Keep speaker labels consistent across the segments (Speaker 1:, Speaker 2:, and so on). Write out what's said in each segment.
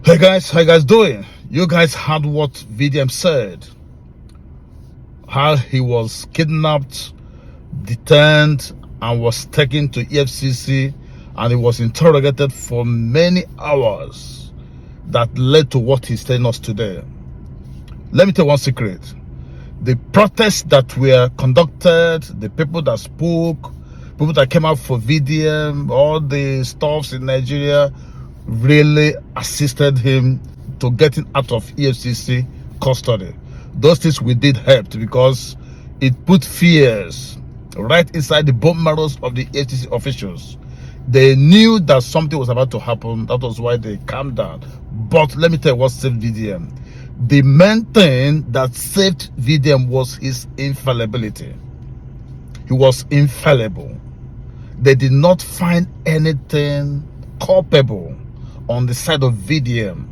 Speaker 1: Hey guys, how you guys doing? You guys heard what VDM said. How he was kidnapped, detained, and was taken to EFCC, and he was interrogated for many hours. That led to what he's telling us today. Let me tell you one secret. The protests that were conducted, the people that spoke, people that came out for VDM, all the stuffs in Nigeria really assisted him to getting out of EFCC custody. Those things we did help because it put fears right inside the bone marrows of the EFCC officials. They knew that something was about to happen. That was why they calmed down. But let me tell you what saved VDM. The main thing that saved VDM was his infallibility. He was infallible. They did not find anything culpable on the side of VDM.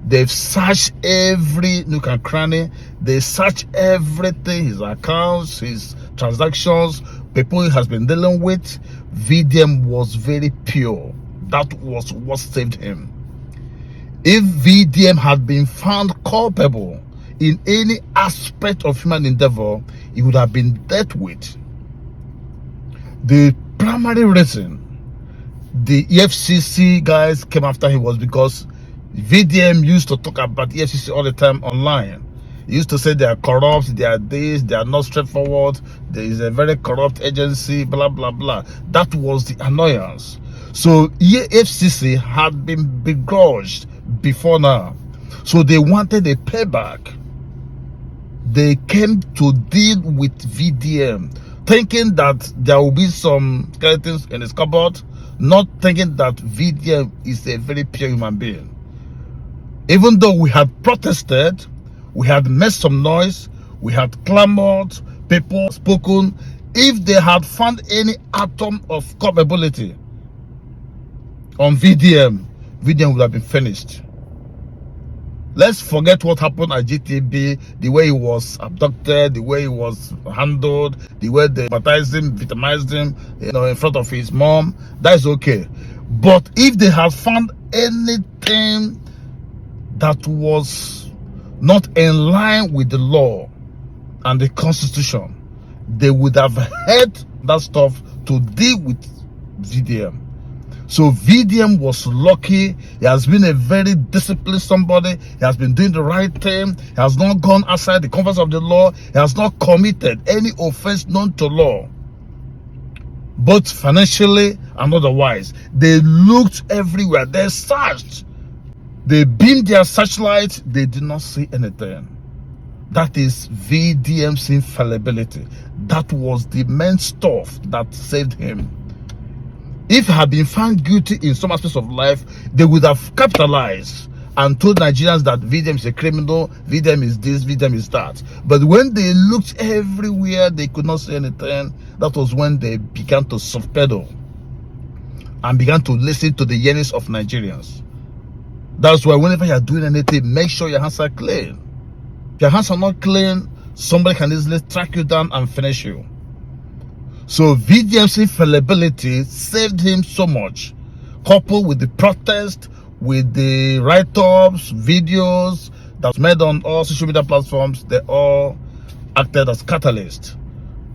Speaker 1: They've searched every nook and cranny. They searched everything, his accounts, his transactions, people he has been dealing with. VDM was very pure. That was what saved him. If VDM had been found culpable in any aspect of human endeavor, he would have been dealt with. The primary reason the EFCC guys came after him was because VDM used to talk about EFCC all the time online. He used to say they are corrupt, they are this, they are not straightforward, there is a very corrupt agency, blah, blah, blah. That was the annoyance. So EFCC had been begrudged before now. So they wanted a payback. They came to deal with VDM, thinking that there will be some skeletons in his cupboard, not thinking that VDM is a very pure human being. Even though we had protested, we had made some noise, we had clamored, people spoken, if they had found any atom of culpability on VDM, VDM would have been finished. Let's forget what happened at GTB, the way he was abducted, the way he was handled, the way they baptized him, victimized him, in front of his mom. That is okay. But if they had found anything that was not in line with the law and the Constitution, they would have had that stuff to deal with VDM. So VDM was lucky. He has been a very disciplined somebody. He has been doing the right thing. He has not gone outside the confines of the law. He has not committed any offense known to law, both financially and otherwise. They looked everywhere. They searched. They beamed their searchlight. They did not see anything. That is VDM's infallibility. That was the main stuff that saved him. If he had been found guilty in some aspects of life, they would have capitalized and told Nigerians that VDM is a criminal, VDM is this, VDM is that. But when they looked everywhere, they could not see anything. That was when they began to soft pedal and began to listen to the yearnings of Nigerians. That's why whenever you're doing anything, make sure your hands are clean. If your hands are not clean, somebody can easily track you down and finish you. So VDM's infallibility saved him so much, coupled with the protest, with the write-ups, videos that's made on all social media platforms. They all acted as catalysts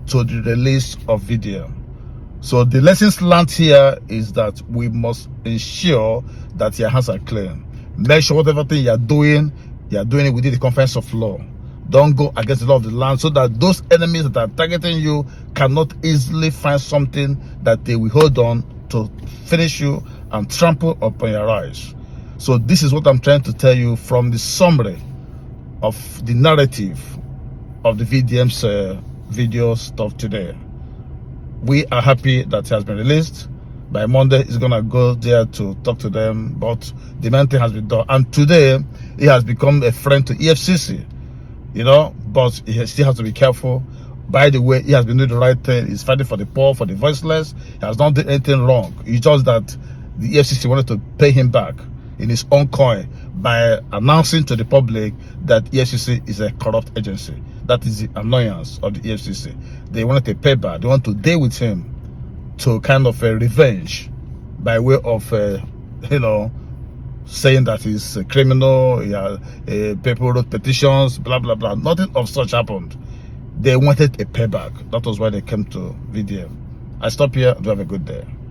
Speaker 1: to the release of VDM. So the lessons learned here is that we must ensure that your hands are clean. Make sure whatever thing you're doing it within the confines of law. Don't go against the law of the land, so that those enemies that are targeting you cannot easily find something that they will hold on to finish you and trample upon your eyes. So this is what I'm trying to tell you from the summary of the narrative of the VDM's video stuff today. We are happy that it has been released. By Monday, he's gonna go there to talk to them, but the main thing has been done. And today, he has become a friend to EFCC. But he still has to be careful. By the way, he has been doing the right thing. He's fighting for the poor, for the voiceless. He has not done anything wrong. It's just that the EFCC wanted to pay him back in his own coin by announcing to the public that EFCC is a corrupt agency. That is the annoyance of the EFCC. They wanted to pay back. They want to deal with him. to kind of a revenge by way of, saying that he's a criminal, people wrote petitions, blah, blah, blah. Nothing of such happened. They wanted a payback. That was why they came to VDM. I stop here. Do have a good day.